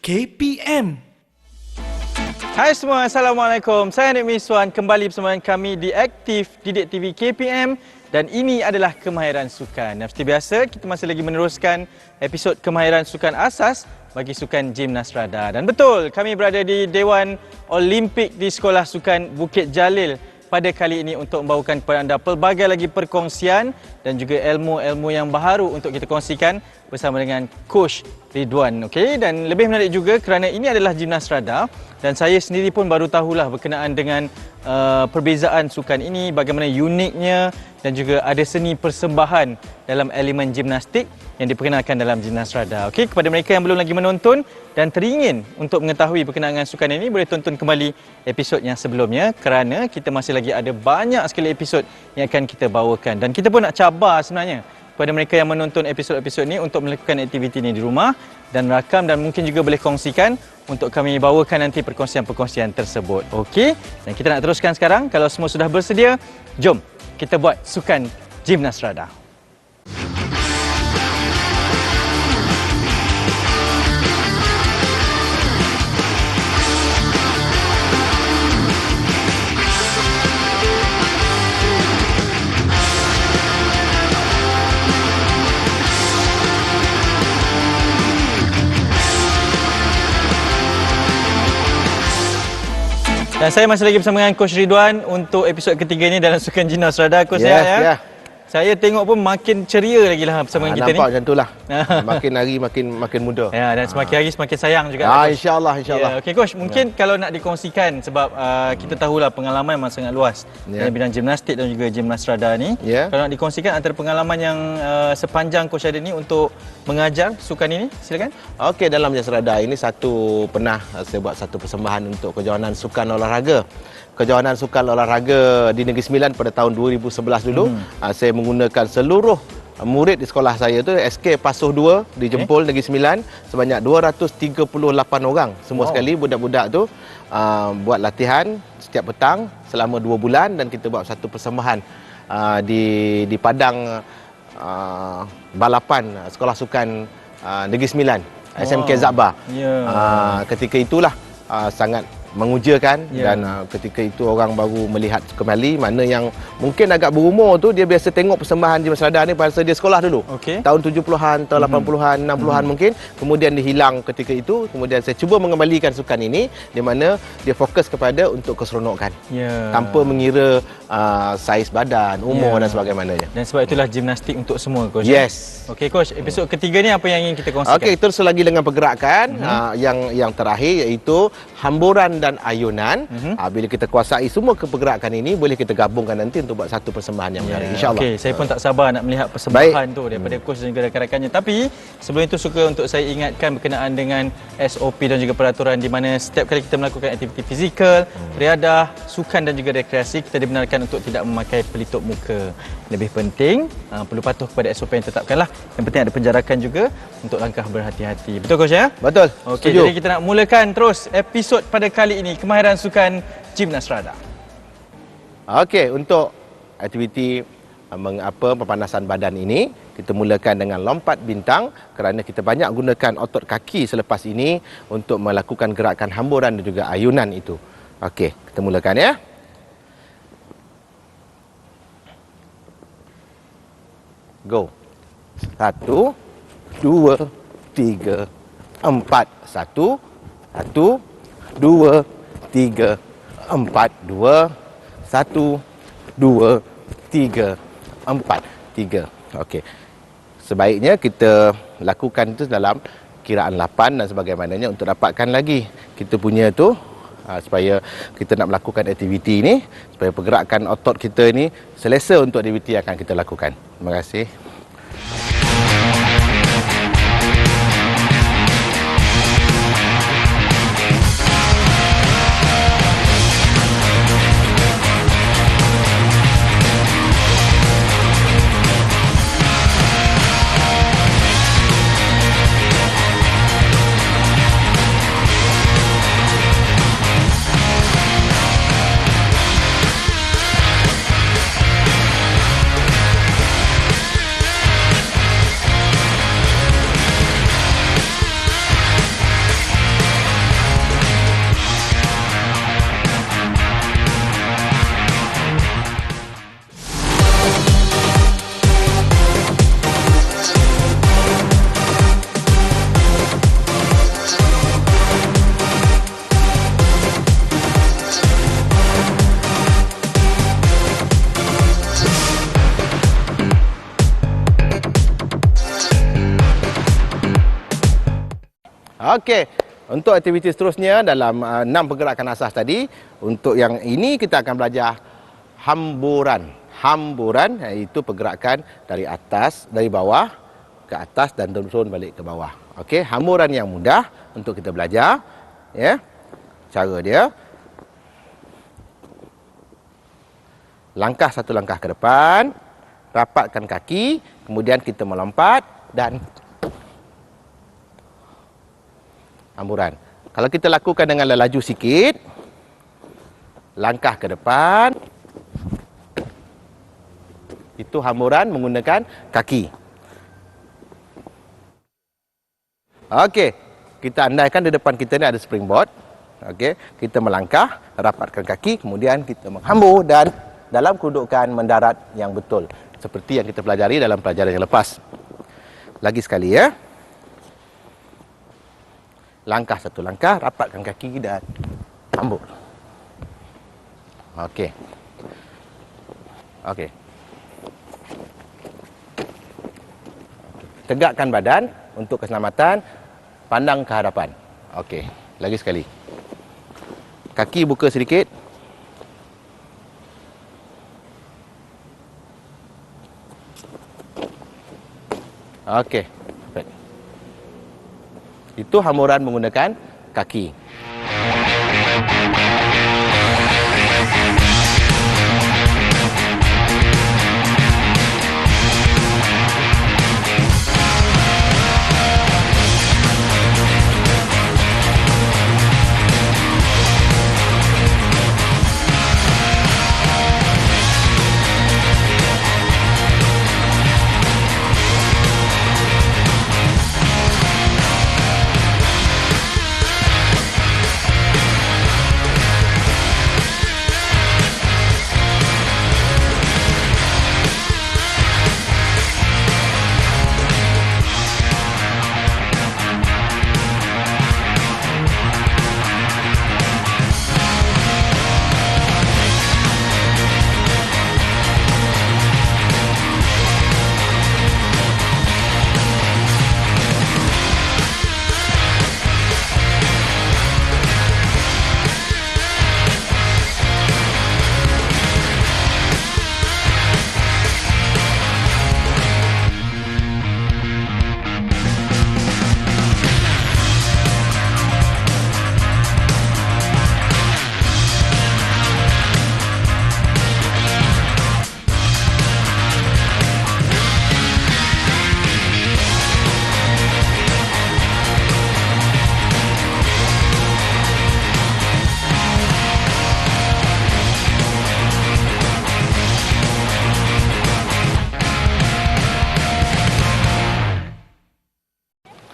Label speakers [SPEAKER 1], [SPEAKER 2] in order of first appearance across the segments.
[SPEAKER 1] KPM.
[SPEAKER 2] Hai semua, Assalamualaikum. Saya Nik Miswan, kembali bersama kami di Aktif Didik TV KPM dan ini adalah Kemahiran Sukan. Dan seperti biasa, kita masih lagi meneruskan episod Kemahiran Sukan Asas bagi Sukan Gimnas Rada. Dan betul, kami berada di Dewan Olimpik di Sekolah Sukan Bukit Jalil pada kali ini untuk membawakan kepada anda pelbagai lagi perkongsian dan juga ilmu-ilmu yang baharu untuk kita kongsikan bersama dengan Coach Ridwan. Okey, dan lebih menarik juga kerana ini adalah Gimnas Rada dan saya sendiri pun baru tahulah berkenaan dengan perbezaan sukan ini, bagaimana uniknya dan juga ada seni persembahan dalam elemen gimnastik yang diperkenalkan dalam Gimnas Rada. Okey, kepada mereka yang belum lagi menonton dan teringin untuk mengetahui berkenaan dengan sukan ini, boleh tonton kembali episod yang sebelumnya kerana kita masih lagi ada banyak sekali episod yang akan kita bawakan. Dan kita pun nak cabar sebenarnya kepada mereka yang menonton episod-episod ini untuk melakukan aktiviti ini di rumah dan rakam dan mungkin juga boleh kongsikan untuk kami bawakan nanti perkongsian-perkongsian tersebut. Okey, dan kita nak teruskan sekarang. Kalau semua sudah bersedia, jom kita buat sukan Gimnas Rada. Dan saya masih lagi bersama dengan Coach Ridwan untuk episod ketiga ini dalam Sukan Gimnas Rada. Coach, ya. Saya tengok pun makin ceria lagi lah bersama dengan kita ni.
[SPEAKER 3] Nampak macam itulah. Makin hari makin muda.
[SPEAKER 2] Ya, dan semakin hari semakin sayang juga.
[SPEAKER 3] InsyaAllah.
[SPEAKER 2] Ya, okey Coach, mungkin kalau nak dikongsikan sebab kita tahulah pengalaman memang sangat luas dalam bidang gimnastik dan juga Gimnas Rada ni. Kalau nak dikongsikan antara pengalaman yang sepanjang Coach ada ni untuk mengajar sukan ini, silakan.
[SPEAKER 3] Okey, dalam Gimnas Rada ini pernah saya buat satu persembahan untuk Kejohanan Sukan Olahraga. Kejohanan Sukan Olahraga di Negeri Sembilan pada tahun 2011 dulu. Saya menggunakan seluruh murid di sekolah saya tu SK Pasuh 2 di Jempol Negeri Sembilan sebanyak 238 orang. Semua sekali budak-budak tu buat latihan setiap petang selama 2 bulan dan kita buat satu persembahan di padang balapan Sekolah Sukan Negeri Sembilan, SMK Zabah. Ketika itulah sangat mengujakan dan ketika itu orang baru melihat kembali mana yang mungkin agak berumur tu dia biasa tengok persembahan Gimnas Rada ni pada dia sekolah dulu. Tahun 70-an, tahun 80-an, 60-an mungkin. Kemudian dihilang ketika itu. Kemudian saya cuba mengembalikan sukan ini di mana dia fokus kepada untuk keseronokan. Tanpa mengira saiz badan, umur dan sebagainya.
[SPEAKER 2] Dan sebab itulah gimnastik untuk semua, Coach.
[SPEAKER 3] Yes.
[SPEAKER 2] Okey Coach, episod ketiga ni apa yang ingin kita kongsikan?
[SPEAKER 3] Okey, terus lagi dengan pergerakan yang terakhir iaitu hamburan dan ayunan. Bila kita kuasai semua pergerakan ini, boleh kita gabungkan nanti untuk buat satu persembahan yang menarik, insya-Allah.
[SPEAKER 2] Okey, saya pun tak sabar nak melihat persembahan tu daripada coach dan juga rakan-rakannya. Tapi sebelum itu suka untuk saya ingatkan berkenaan dengan SOP dan juga peraturan di mana setiap kali kita melakukan aktiviti fizikal, riadah, sukan dan juga rekreasi, kita dibenarkan untuk tidak memakai pelitup muka. Lebih penting, perlu patuh kepada SOP yang ditetapkanlah. Yang penting ada penjarakan juga untuk langkah berhati-hati. Betul Coach ya?
[SPEAKER 3] Betul.
[SPEAKER 2] Okey, jadi kita nak mulakan terus episod pada kali ini, Kemahiran Sukan Gimnas Rada.
[SPEAKER 3] Okey, untuk aktiviti pemanasan badan ini, kita mulakan dengan lompat bintang kerana kita banyak gunakan otot kaki selepas ini untuk melakukan gerakan hamburan dan juga ayunan itu. Okey, kita mulakan ya. Go. 1, 2, 3, 4. 1, 1, 2, 3, 4, 2, 1, 2, 3, 4, 3. Okey. Sebaiknya kita lakukan itu dalam kiraan 8 dan sebagainya untuk dapatkan lagi kita punya tu supaya kita nak melakukan aktiviti ini, supaya pergerakan otot kita ini selesa untuk aktiviti yang akan kita lakukan. Terima kasih. Okey. Untuk aktiviti seterusnya dalam 6 pergerakan asas tadi, untuk yang ini kita akan belajar hamburan. Hamburan iaitu pergerakan dari atas, dari bawah ke atas dan turun balik ke bawah. Okey, hamburan yang mudah untuk kita belajar. Ya. Cara dia, langkah satu langkah ke depan, rapatkan kaki, kemudian kita melompat dan hamburan. Kalau kita lakukan dengan laju sikit, langkah ke depan, itu hamburan menggunakan kaki. Okey, kita andaikan di depan kita ni ada springboard. Okey, kita melangkah, rapatkan kaki, kemudian kita menghambur dan dalam kedudukan mendarat yang betul. Seperti yang kita pelajari dalam pelajaran yang lepas. Lagi sekali ya. Langkah satu langkah, rapatkan kaki dan hambur. Okey. Okey. Tegakkan badan untuk keselamatan, pandang ke hadapan. Okey, lagi sekali. Kaki buka sedikit. Okey. Itu hamburan menggunakan kaki.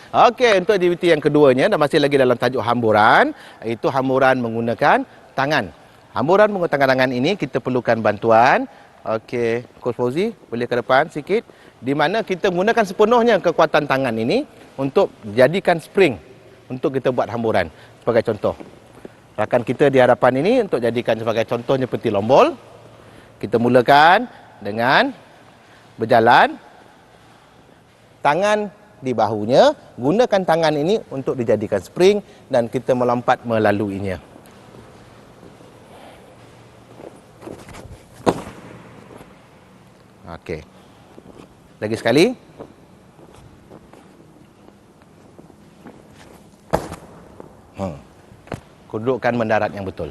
[SPEAKER 3] Okey, untuk aktiviti yang keduanya dan masih lagi dalam tajuk hamburan, iaitu hamburan menggunakan tangan. Hamburan menggunakan tangan ini kita perlukan bantuan. Okey, Coach Fauzi boleh ke depan sikit. Di mana kita menggunakan sepenuhnya kekuatan tangan ini untuk jadikan spring untuk kita buat hamburan. Sebagai contoh, rakan kita di hadapan ini untuk jadikan sebagai contohnya seperti lombol. Kita mulakan dengan berjalan, tangan di bahunya, gunakan tangan ini untuk dijadikan spring dan kita melompat melaluinya. Okey. Lagi sekali. Kedudukan mendarat yang betul.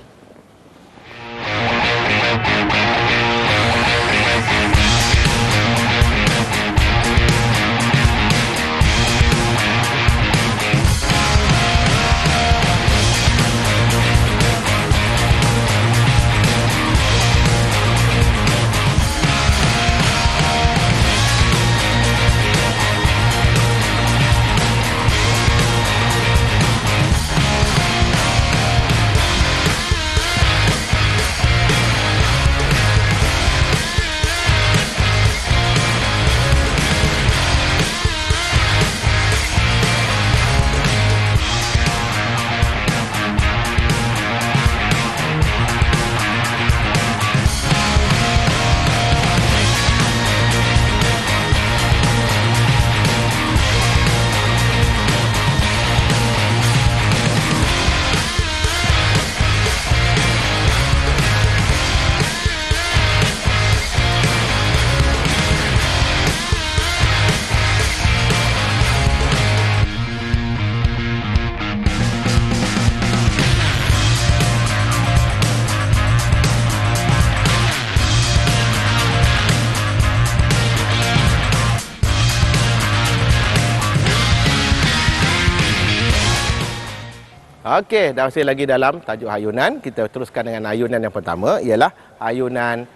[SPEAKER 3] Okey, dah masih lagi dalam tajuk ayunan. Kita teruskan dengan ayunan yang pertama, ialah ayunan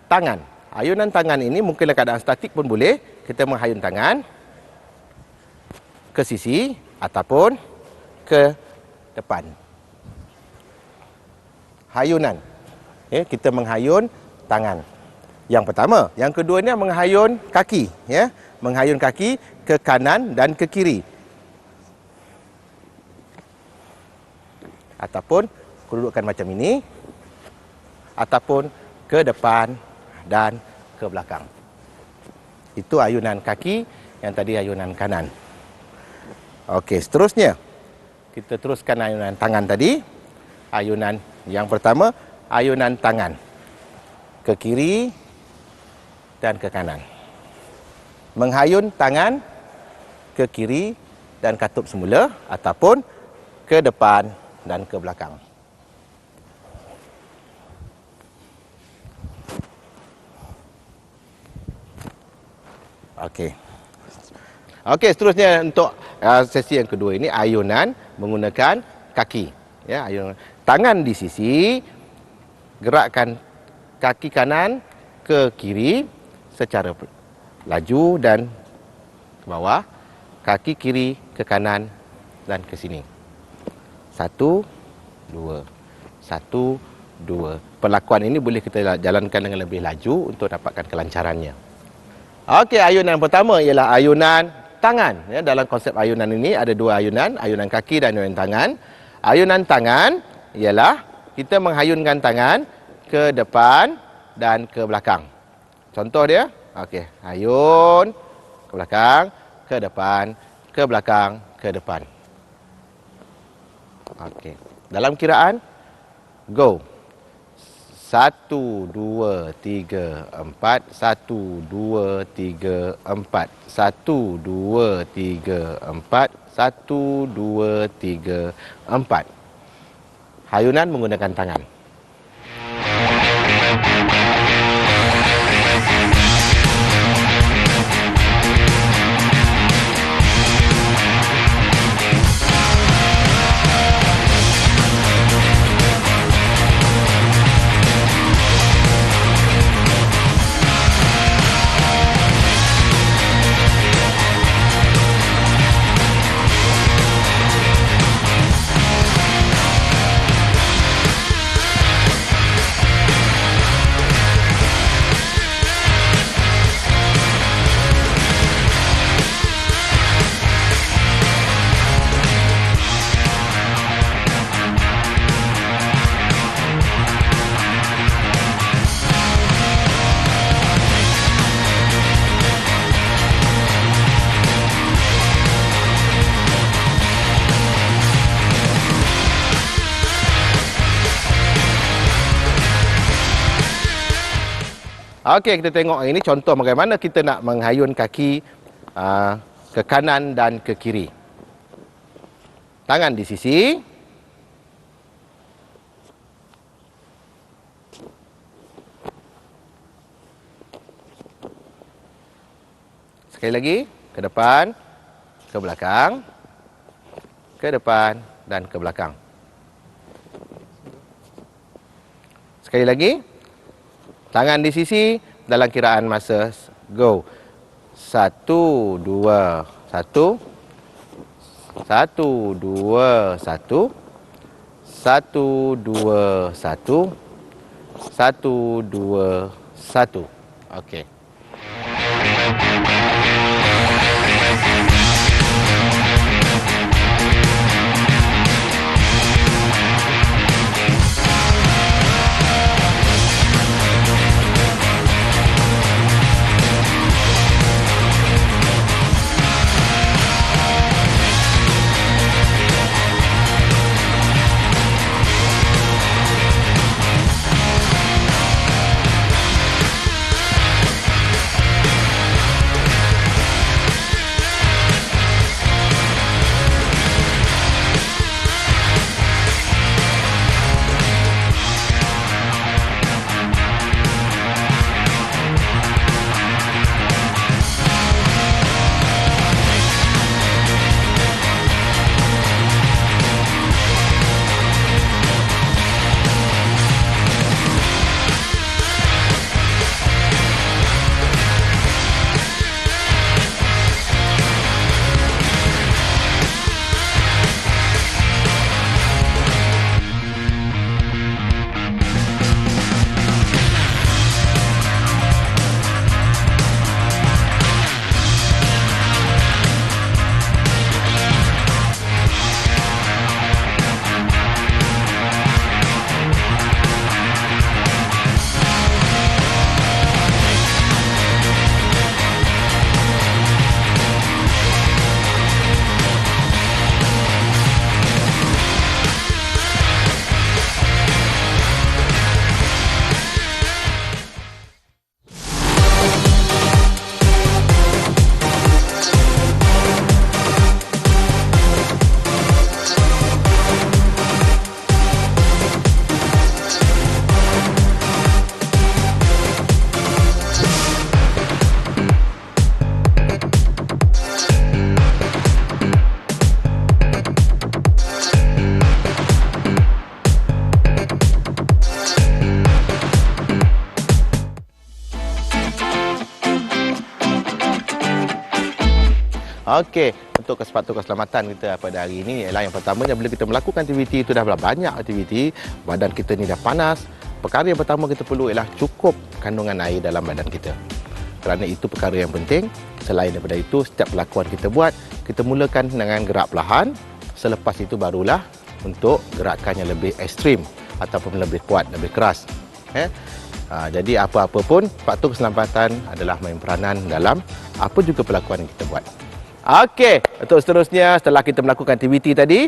[SPEAKER 3] tangan. Ayunan tangan ini mungkin dalam keadaan statik pun boleh. Kita menghayun tangan ke sisi ataupun ke depan. Hayunan. Ya, kita menghayun tangan. Yang pertama. Yang kedua ni menghayun kaki. Ya, menghayun kaki ke kanan dan ke kiri. Ataupun kedudukan macam ini, ataupun ke depan dan ke belakang. Itu ayunan kaki, yang tadi ayunan kanan. Okey, seterusnya kita teruskan ayunan tangan tadi. Ayunan yang pertama, ayunan tangan ke kiri dan ke kanan. Menghayun tangan ke kiri dan katup semula, ataupun ke depan dan ke belakang. Okey. Okey, seterusnya untuk sesi yang kedua ini ayunan menggunakan kaki. Ya, ayunan tangan di sisi, gerakkan kaki kanan ke kiri secara laju dan ke bawah, kaki kiri ke kanan dan ke sini. 1, 2, 1, 2. Perlakuan ini boleh kita jalankan dengan lebih laju untuk dapatkan kelancarannya. Okey, ayunan pertama ialah ayunan tangan. Ya, dalam konsep ayunan ini ada dua ayunan, ayunan kaki dan ayunan tangan. Ayunan tangan ialah kita menghayunkan tangan ke depan dan ke belakang. Contoh dia, okey, hayun ke belakang, ke depan, ke belakang, ke depan. Okey. Dalam kiraan, go. 1, 2, 3, 4. 1, 2, 3, 4. 1, 2, 3, 4. 1, 2, 3, 4. Hayunan menggunakan tangan. Okey, kita tengok ini contoh bagaimana kita nak menghayun kaki ke kanan dan ke kiri. Tangan di sisi. Sekali lagi, ke depan, ke belakang, ke depan dan ke belakang. Sekali lagi. Tangan di sisi dalam kiraan masa go. 1, 2, 1. 1, 2, 1. 1, 2, 1. 1, 2, 1. Okey. Okey, untuk sepatu keselamatan kita pada hari ini ialah yang pertamanya bila kita melakukan aktiviti itu dah banyak aktiviti, badan kita ni dah panas. Perkara yang pertama kita perlu ialah cukup kandungan air dalam badan kita. Kerana itu perkara yang penting. Selain daripada itu, setiap pelakuan kita buat, kita mulakan dengan gerak perlahan. Selepas itu barulah untuk gerakan yang lebih ekstrim ataupun lebih kuat, lebih keras. Jadi apa-apa pun, faktor keselamatan adalah main peranan dalam apa juga pelakuan yang kita buat. Okey, untuk seterusnya setelah kita melakukan aktiviti tadi,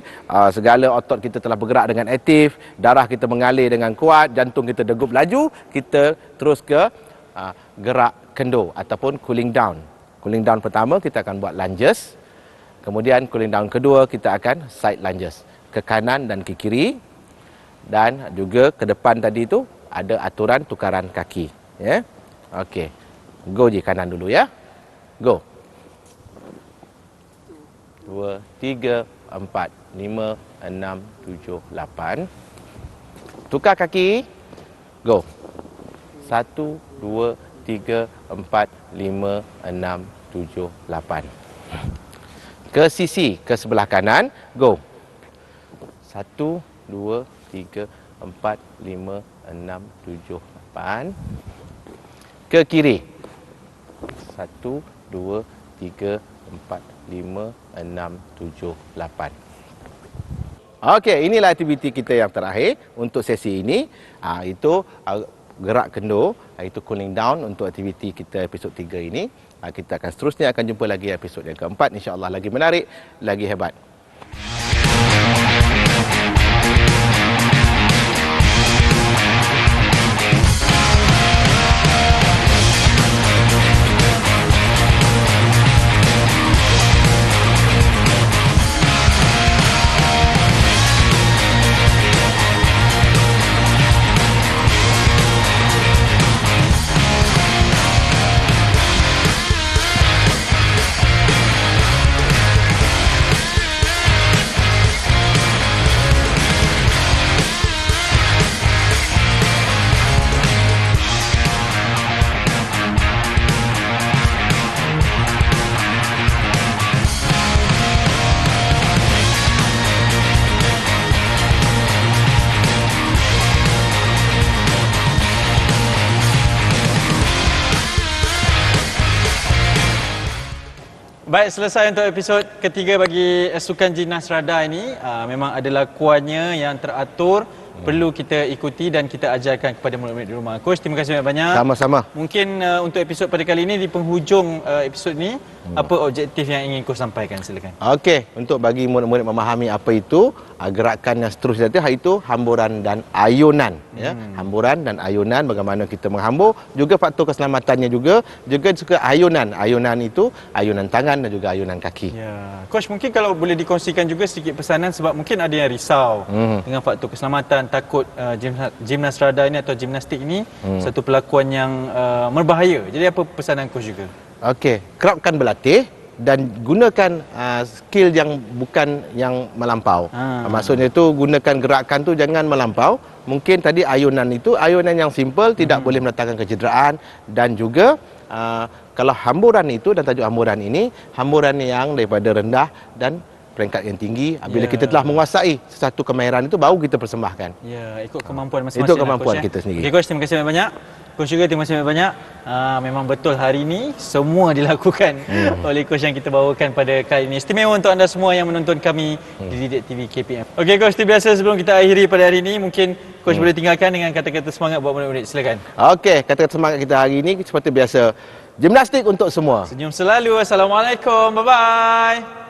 [SPEAKER 3] segala otot kita telah bergerak dengan aktif, darah kita mengalir dengan kuat, jantung kita degup laju, kita terus ke gerak kendo ataupun cooling down. Cooling down pertama kita akan buat lunges. Kemudian cooling down kedua kita akan side lunges, ke kanan dan ke kiri, dan juga ke depan tadi tu ada aturan tukaran kaki, ya. Okey. Go je kanan dulu, ya. Go. 2 3 4 5 6 7 8. Tukar kaki. Go. 1 2 3 4 5 6 7 8. Ke sisi, ke sebelah kanan. Go. 1 2 3 4 5 6 7 8. Ke kiri. 1 2 3 4 5 6 7 8. Okey, inilah aktiviti kita yang terakhir untuk sesi ini. Itu gerak kendo, itu cooling down untuk aktiviti kita episod 3 ini. Kita akan seterusnya akan jumpa lagi episod yang keempat, insya-Allah lagi menarik, lagi hebat.
[SPEAKER 2] Baik, selesai untuk episod ketiga bagi sukan jinas rada ini. Memang ada lakuannya yang teratur, perlu kita ikuti dan kita ajarkan kepada murid-murid di rumah. Coach, terima kasih banyak-banyak.
[SPEAKER 3] Sama-sama.
[SPEAKER 2] Mungkin untuk episod pada kali ini, di penghujung episod ini, apa objektif yang ingin Coach sampaikan? Silakan. Okey,
[SPEAKER 3] untuk bagi murid-murid memahami apa itu gerakan yang seterusnya itu hamburan dan ayunan, ya. Hamburan dan ayunan, bagaimana kita menghambur, juga faktor keselamatannya juga suka ayunan. Ayunan itu ayunan tangan dan juga ayunan kaki.
[SPEAKER 2] Ya. Coach, mungkin kalau boleh dikongsikan juga sedikit pesanan, sebab mungkin ada yang risau dengan faktor keselamatan, takut gimnas rada ini atau gimnastik ini satu pelakuan yang berbahaya. Jadi apa pesanan Coach juga?
[SPEAKER 3] Okey, kerapkan berlatih dan gunakan skill yang bukan yang melampau. Maksudnya itu gunakan gerakan tu jangan melampau. Mungkin tadi ayunan itu ayunan yang simple, tidak boleh mendatangkan kecederaan, dan juga kalau hamburan itu dan tajuk hamburan ini hamburan yang daripada rendah dan peringkat yang tinggi. Bila kita telah menguasai sesuatu kemahiran itu baru kita persembahkan.
[SPEAKER 2] Ya, ikut kemampuan masing-masing.
[SPEAKER 3] Itu kemampuan kita sendiri.
[SPEAKER 2] Okey Coach, terima kasih banyak. Coach juga terima kasih banyak. Memang betul hari ini semua dilakukan oleh Coach yang kita bawakan pada kali ini. Istimewa untuk anda semua yang menonton kami di Didik TV KPM. Okey Coach, seperti biasa sebelum kita akhiri pada hari ini, mungkin Coach boleh tinggalkan dengan kata-kata semangat buat murid-murid. Silakan. Okey,
[SPEAKER 3] kata-kata semangat kita hari ini seperti biasa. Gimnastik untuk semua.
[SPEAKER 2] Senyum selalu. Assalamualaikum. Bye-bye.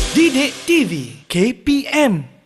[SPEAKER 1] Didik TV KPM